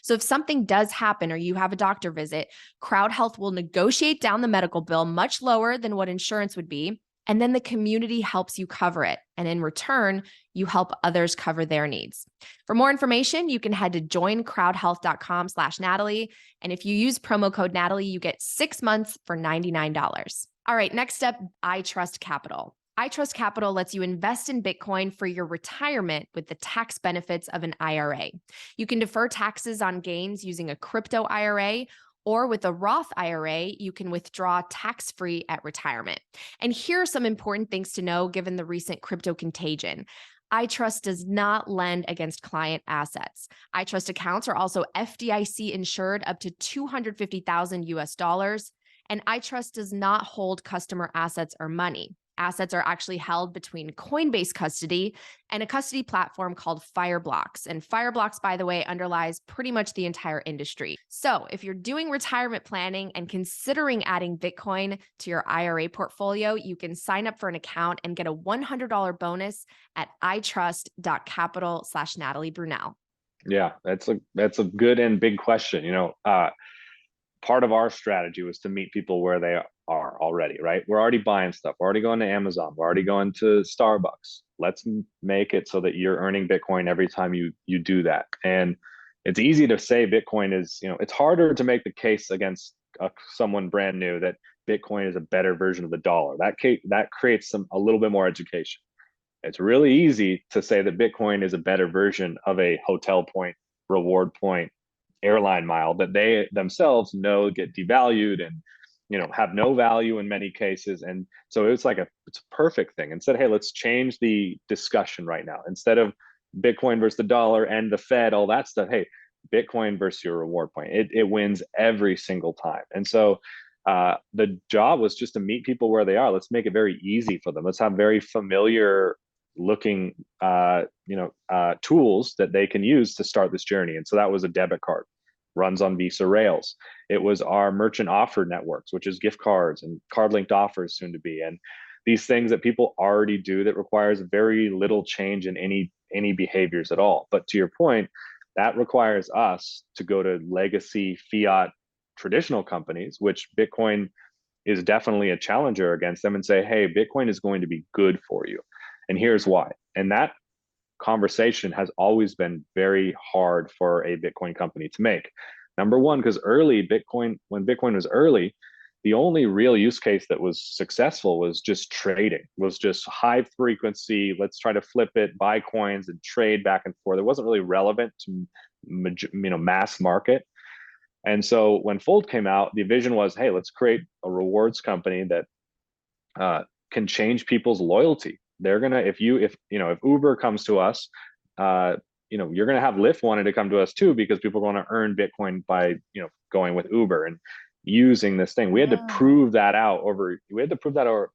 So if something does happen or you have a doctor visit, Crowd Health will negotiate down the medical bill much lower than what insurance would be. And then the community helps you cover it. And in return, you help others cover their needs. For more information, you can head to joincrowdhealth.com/Natalie. And if you use promo code Natalie, you get 6 months for $99. All right, next up, I Trust Capital. I Trust Capital lets you invest in Bitcoin for your retirement with the tax benefits of an IRA. You can defer taxes on gains using a crypto IRA, or with a Roth IRA, you can withdraw tax-free at retirement. And here are some important things to know given the recent crypto contagion. iTrust does not lend against client assets. iTrust accounts are also FDIC insured up to $250,000 US, and iTrust does not hold customer assets or money. Assets are actually held between Coinbase custody and a custody platform called Fireblocks. And Fireblocks, by the way, underlies pretty much the entire industry. So if you're doing retirement planning and considering adding Bitcoin to your IRA portfolio, you can sign up for an account and get a $100 bonus at itrust.capital/Natalie Brunell. Yeah, that's a good and big question. Part of our strategy was to meet people where they are already, right? We're already buying stuff. We're already going to Amazon. We're already going to Starbucks. Let's make it so that you're earning Bitcoin every time you do that. And it's easy to say Bitcoin is, it's harder to make the case against someone brand new that Bitcoin is a better version of the dollar. That creates a little bit more education. It's really easy to say that Bitcoin is a better version of a hotel point, reward point, airline mile that they themselves know get devalued and have no value in many cases. And so it's a perfect thing. Instead, hey, let's change the discussion right now. Instead of Bitcoin versus the dollar and the Fed, all that stuff, hey, Bitcoin versus your reward point. It wins every single time. And so the job was just to meet people where they are. Let's make it very easy for them. Let's have very familiar looking tools that they can use to start this journey. And so that was a debit card, runs on Visa rails. It was our merchant offer networks, which is gift cards and card linked offers soon to be. And these things that people already do that requires very little change in any behaviors at all. But to your point, that requires us to go to legacy fiat traditional companies, which Bitcoin is definitely a challenger against them, and say, hey, Bitcoin is going to be good for you. And here's why. And that conversation has always been very hard for a Bitcoin company to make. Number one, because when Bitcoin was early, the only real use case that was successful was just trading, was just high frequency. Let's try to flip it, buy coins and trade back and forth. It wasn't really relevant to mass market. And so when Fold came out, the vision was, hey, let's create a rewards company that can change people's loyalty. They're gonna, if Uber comes to us, you're gonna have Lyft wanting to come to us too, because people want to earn Bitcoin by going with Uber and using this thing. We had to prove that out over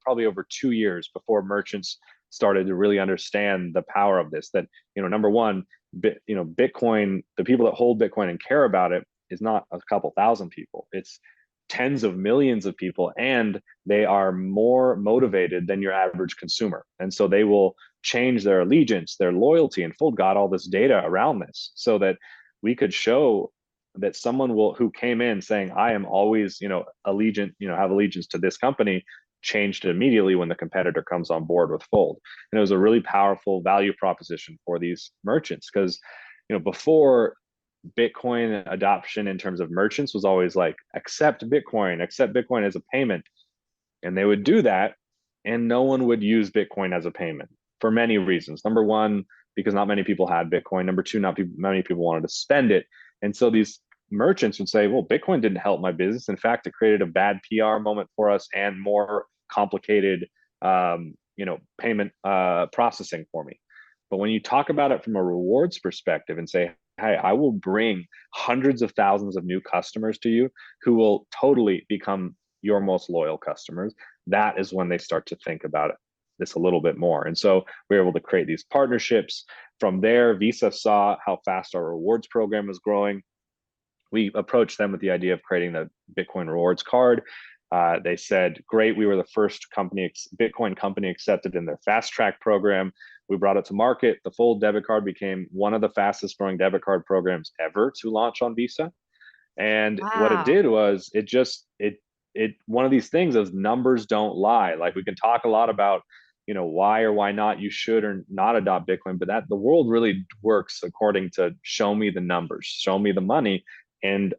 probably over 2 years before merchants started to really understand the power of this. That number one, Bitcoin, the people that hold Bitcoin and care about it is not a couple thousand people. It's tens of millions of people, and they are more motivated than your average consumer. And so they will change their allegiance, their loyalty, and Fold got all this data around this so that we could show that someone who came in saying, I am always, allegiant, have allegiance to this company, changed it immediately when the competitor comes on board with Fold. And it was a really powerful value proposition for these merchants, because, before, Bitcoin adoption in terms of merchants was always like, accept Bitcoin as a payment. And they would do that, and no one would use Bitcoin as a payment for many reasons. Number one, because not many people had Bitcoin. Number two, not many people wanted to spend it. And so these merchants would say, well, Bitcoin didn't help my business. In fact, it created a bad PR moment for us and more complicated payment processing for me. But when you talk about it from a rewards perspective and say, hey, I will bring hundreds of thousands of new customers to you who will totally become your most loyal customers, that is when they start to think about this a little bit more. And so we were able to create these partnerships. From there, Visa saw how fast our rewards program was growing. We approached them with the idea of creating the Bitcoin rewards card. They said, great, we were the first Bitcoin company accepted in their fast track program. We brought it to market. The Fold debit card became one of the fastest growing debit card programs ever to launch on Visa. And what it Wow. did was it one of these things is numbers don't lie. Like we can talk a lot about, why or why not you should or not adopt Bitcoin, but that the world really works according to show me the numbers, show me the money. And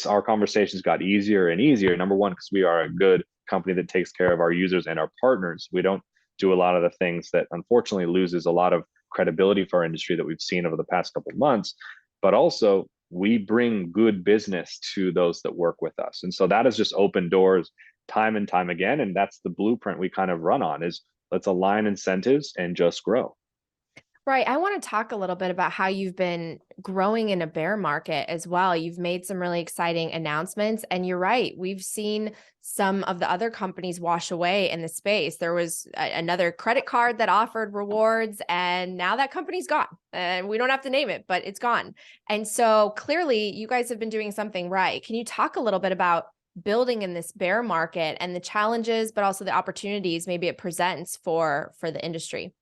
our conversations got easier and easier. Number one, because we are a good company that takes care of our users and our partners. We don't do a lot of the things that unfortunately loses a lot of credibility for our industry that we've seen over the past couple of months. But also we bring good business to those that work with us. And so that has just opened doors time and time again. And that's the blueprint we kind of run on is let's align incentives and just grow. Right. I want to talk a little bit about how you've been growing in a bear market as well. You've made some really exciting announcements. And you're right. We've seen some of the other companies wash away in the space. There was another credit card that offered rewards, and now that company's gone. And we don't have to name it, but it's gone. And so clearly, you guys have been doing something right. Can you talk a little bit about building in this bear market and the challenges, but also the opportunities maybe it presents for the industry?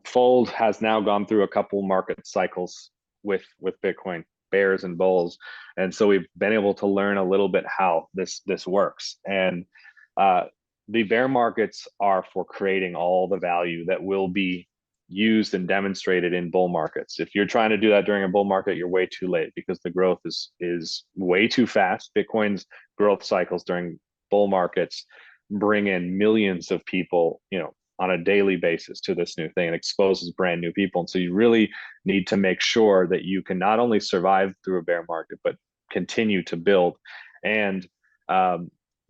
Fold has now gone through a couple market cycles with Bitcoin, bears and bulls, and so we've been able to learn a little bit how this works. And uh, the bear markets are for creating all the value that will be used and demonstrated in bull markets. If you're trying to do that during a bull market, you're way too late because the growth is way too fast. Bitcoin's growth cycles during bull markets bring in millions of people, on a daily basis to this new thing and exposes brand new people. And so you really need to make sure that you can not only survive through a bear market, but continue to build. And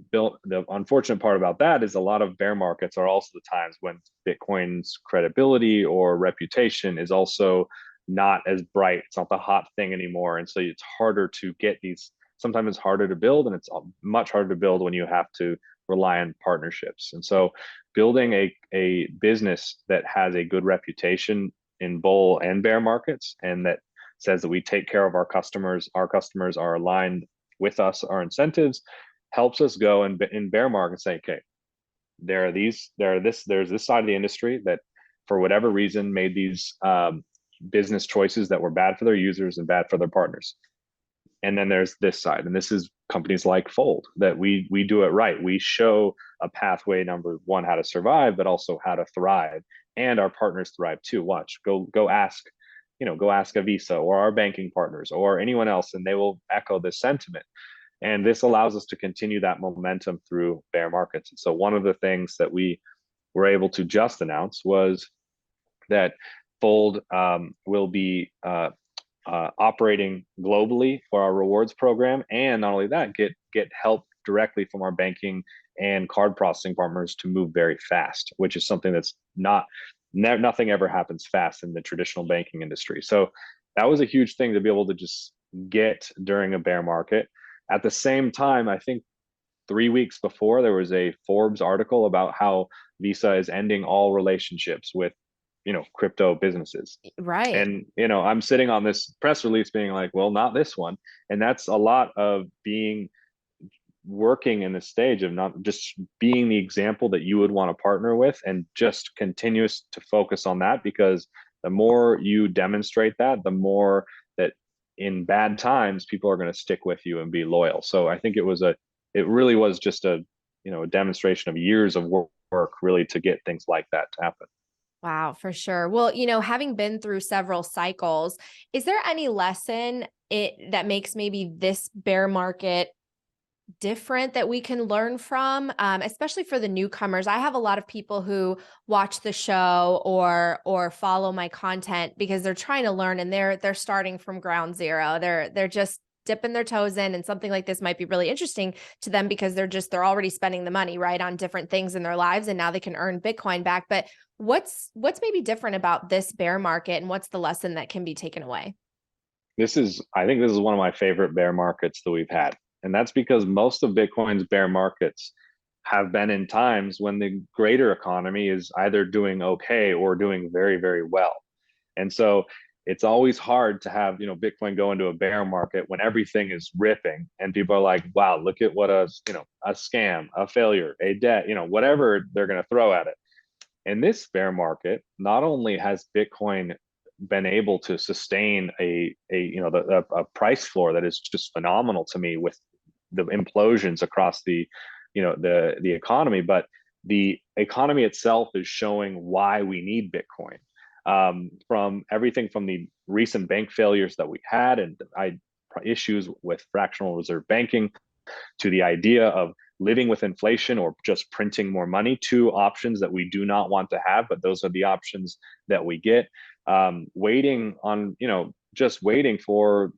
build. The unfortunate part about that is a lot of bear markets are also the times when Bitcoin's credibility or reputation is also not as bright. It's not the hot thing anymore. And so it's harder to get these. Sometimes it's harder to build, and it's much harder to build when you have to rely on partnerships. And so building a business that has a good reputation in bull and bear markets, and that says that we take care of our customers are aligned with us, our incentives, helps us go and in bear markets say, okay, there's this side of the industry that for whatever reason made these business choices that were bad for their users and bad for their partners. And then there's this side, and this is companies like Fold that we do it right. We show a pathway, number one, how to survive, but also how to thrive, and our partners thrive too. Watch, go ask, go ask a Visa or our banking partners or anyone else, and they will echo this sentiment. And this allows us to continue that momentum through bear markets. And so one of the things that we were able to just announce was that Fold will be operating globally for our rewards program, and not only that, get help directly from our banking and card processing partners to move very fast, which is something that's nothing ever happens fast in the traditional banking industry. So that was a huge thing to be able to just get during a bear market. At the same time, I think 3 weeks before, there was a Forbes article about how Visa is ending all relationships with crypto businesses. Right. And I'm sitting on this press release being like, well, not this one. And that's a lot of being working in the stage of not just being the example that you would want to partner with, and just continuous to focus on that, because the more you demonstrate that, the more that in bad times people are going to stick with you and be loyal. So I think it really was just a demonstration of years of work really to get things like that to happen. Wow, for sure. Well, having been through several cycles, is there any lesson that makes maybe this bear market different that we can learn from, especially for the newcomers? I have a lot of people who watch the show or follow my content because they're trying to learn, and they're starting from ground zero. They're just dipping their toes in, and something like this might be really interesting to them because they're already spending the money right on different things in their lives, and now they can earn Bitcoin back. But what's maybe different about this bear market, and what's the lesson that can be taken away? I think this is one of my favorite bear markets that we've had. And that's because most of Bitcoin's bear markets have been in times when the greater economy is either doing okay or doing very, very well. And so it's always hard to have, Bitcoin go into a bear market when everything is ripping and people are like, wow, look at what a scam, a failure, a debt, whatever they're going to throw at it. In this bear market, not only has Bitcoin been able to sustain a price floor that is just phenomenal to me with the implosions across the economy, but the economy itself is showing why we need Bitcoin. From everything from the recent bank failures that we had and issues with fractional reserve banking to the idea of living with inflation or just printing more money, two options that we do not want to have, but those are the options that we get. Waiting on, just waiting for,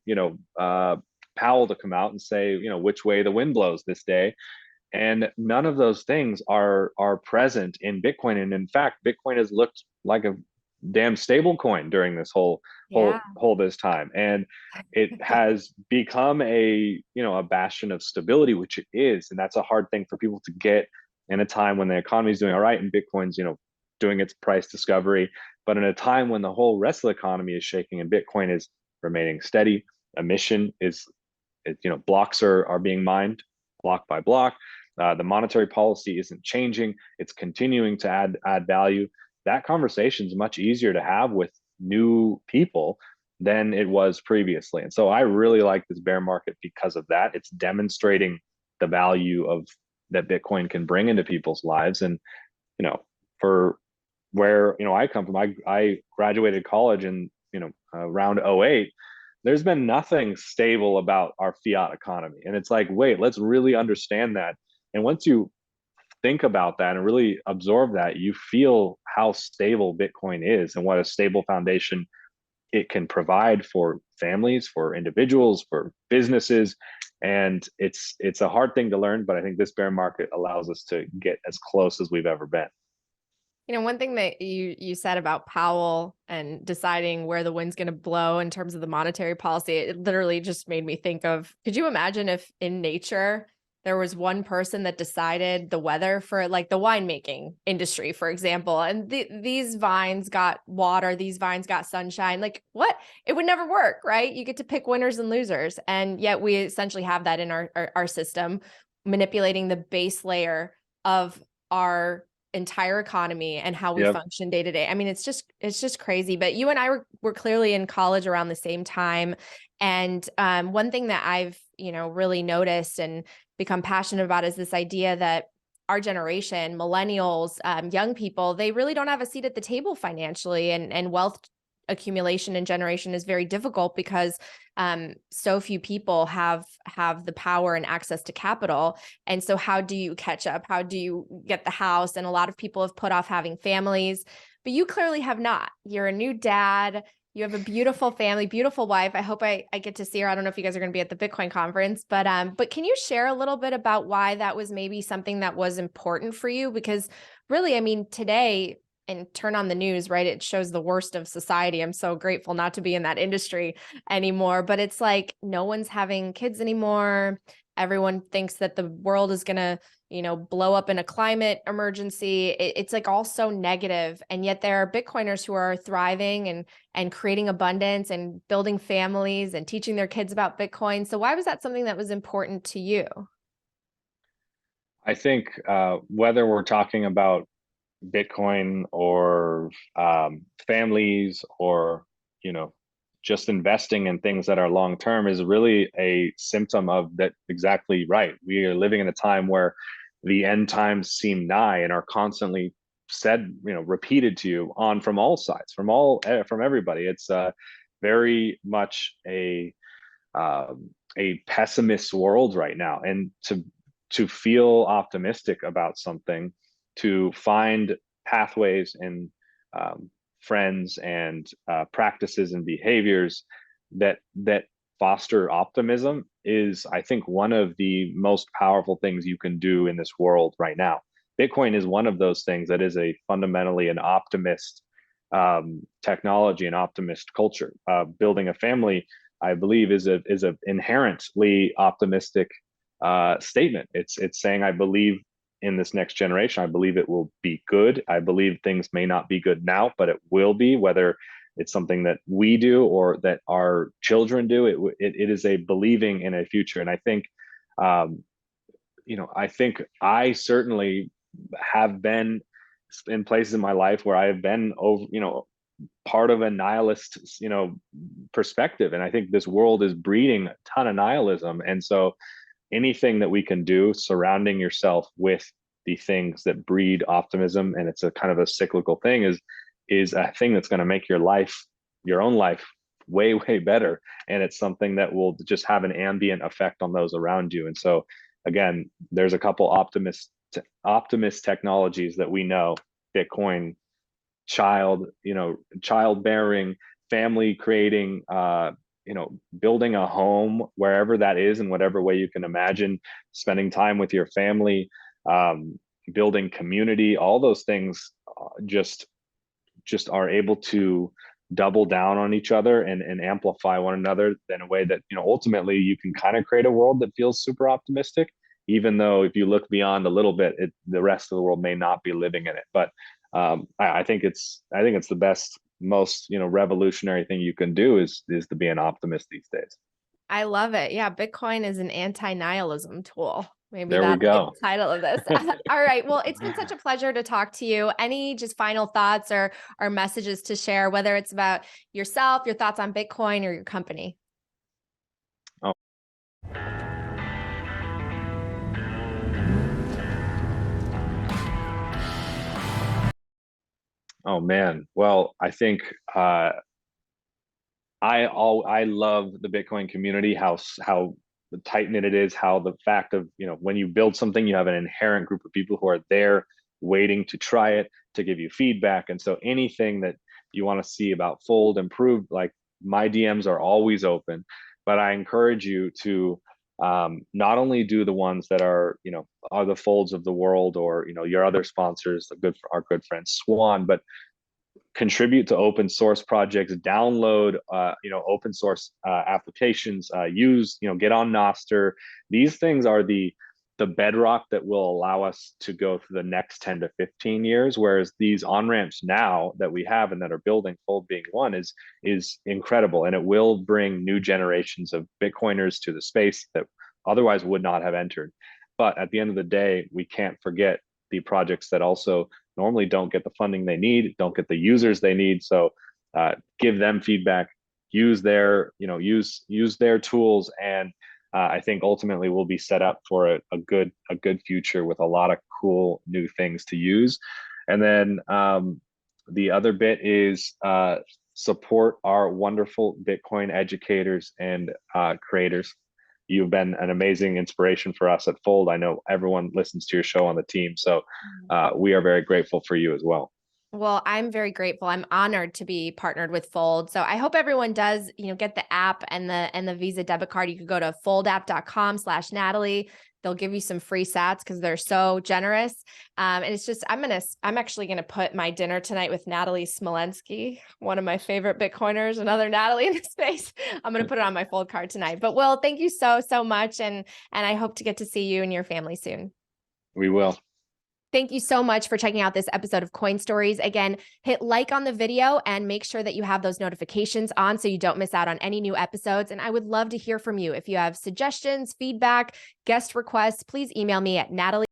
Powell to come out and say, which way the wind blows this day. And none of those things are present in Bitcoin. And in fact, Bitcoin has looked like a damn stable coin during this Yeah. whole this time. And it has become a bastion of stability, which it is. And that's a hard thing for people to get in a time when the economy is doing all right and Bitcoin's, doing its price discovery. But in a time when the whole rest of the economy is shaking and Bitcoin is remaining steady, emission is, blocks are being mined block by block. The monetary policy isn't changing; it's continuing to add value. That conversation is much easier to have with new people than it was previously. And so I really like this bear market because of that. It's demonstrating the value of that Bitcoin can bring into people's lives. And for where I come from, I graduated college in around '08. There's been nothing stable about our fiat economy, and it's like, wait, let's really understand that. And once you think about that and really absorb that, you feel how stable Bitcoin is and what a stable foundation it can provide for families, for individuals, for businesses. And it's a hard thing to learn, but I think this bear market allows us to get as close as we've ever been. One thing that you said about Powell and deciding where the wind's going to blow in terms of the monetary policy, it literally just made me think of, could you imagine if in nature there was one person that decided the weather for like the winemaking industry, for example, and these vines got water, these vines got sunshine, like what? It would never work, right? You get to pick winners and losers. And yet we essentially have that in our system, manipulating the base layer of our entire economy and how we Yep. function day to day. I mean, it's just crazy. But you and I were clearly in college around the same time. And one thing that I've, really noticed and become passionate about is this idea that our generation, millennials, young people, they really don't have a seat at the table financially, and wealth accumulation and generation is very difficult because so few people have the power and access to capital. And so how do you catch up? How do you get the house? And a lot of people have put off having families, but you clearly have not. You're a new dad. You have a beautiful family, beautiful wife. I hope I get to see her. I don't know if you guys are going to be at the Bitcoin conference, but can you share a little bit about why that was maybe something that was important for you? Because really, I mean, today, and turn on the news, right? It shows the worst of society. I'm so grateful not to be in that industry anymore, but it's like no one's having kids anymore. Everyone thinks that the world is going to, blow up in a climate emergency. It's like all so negative. And yet there are Bitcoiners who are thriving and creating abundance and building families and teaching their kids about Bitcoin. So why was that something that was important to you? I think whether we're talking about Bitcoin or families or just investing in things that are long term is really a symptom of that. Exactly right. We are living in a time where the end times seem nigh and are constantly said, repeated to you on from all sides, from everybody. It's very much a pessimist world right now, and to feel optimistic about something, to find pathways and friends and practices and behaviors that foster optimism is, I think, one of the most powerful things you can do in this world right now. Bitcoin is one of those things that is a fundamentally an optimist technology and optimist culture. Building a family, I believe, is a inherently optimistic statement. It's saying, I believe in this next generation. I believe it will be good. I believe things may not be good now, but it will be, whether it's something that we do or that our children do. It is a believing in a future. And I think, I think I certainly have been in places in my life where I have been over, part of a nihilist, perspective. And I think this world is breeding a ton of nihilism. And so anything that we can do surrounding yourself with the things that breed optimism, and it's a kind of a cyclical thing, is a thing that's going to make your own life way better. And it's something that will just have an ambient effect on those around you. And so again, there's a couple optimist technologies that we know: Bitcoin, childbearing, family creating, building a home wherever that is, in whatever way you can imagine, spending time with your family, building community. All those things just are able to double down on each other and amplify one another in a way that, ultimately you can kind of create a world that feels super optimistic, even though if you look beyond a little bit, the rest of the world may not be living in it. But I think it's the best, most revolutionary thing you can do is to be an optimist these days. I love it. Yeah, Bitcoin is an anti-nihilism tool. Maybe There we that's go. the title of this. All right. Well, it's been such a pleasure to talk to you. Any just final thoughts or messages to share, whether it's about yourself, your thoughts on Bitcoin, or your company? Oh. Oh man. Well, I think I love the Bitcoin community, how tight knit it is, how the fact of, when you build something, you have an inherent group of people who are there waiting to try it, to give you feedback. And so anything that you want to see about Fold improved, like, my DMs are always open. But I encourage you to not only do the ones that are the Folds of the world, or your other sponsors, our good friend Swan, but contribute to open source projects, download open source applications, get on Nostr. These things are the bedrock that will allow us to go for the next 10 to 15 years. Whereas these on ramps now that we have and that are building, Fold being one, is incredible, and it will bring new generations of Bitcoiners to the space that otherwise would not have entered. But at the end of the day, we can't forget the projects that also normally don't get the funding they need, don't get the users they need. So give them feedback, use their tools, and I think ultimately we'll be set up for a good future with a lot of cool new things to use. And then the other bit is support our wonderful Bitcoin educators and creators. You've been an amazing inspiration for us at Fold. I know everyone listens to your show on the team, so we are very grateful for you as well. Well, I'm very grateful. I'm honored to be partnered with Fold. So I hope everyone does, get the app and the Visa debit card. You could go to foldapp.com/Natalie. They'll give you some free sats because they're so generous. And it's just, I'm actually going to put my dinner tonight with Natalie Smolensky, one of my favorite Bitcoiners, another Natalie in the space. I'm going to put it on my Fold card tonight. But Will, thank you so much. And I hope to get to see you and your family soon. We will. Thank you so much for checking out this episode of Coin Stories. Again, hit like on the video and make sure that you have those notifications on so you don't miss out on any new episodes. And I would love to hear from you. If you have suggestions, feedback, guest requests, please email me at Natalie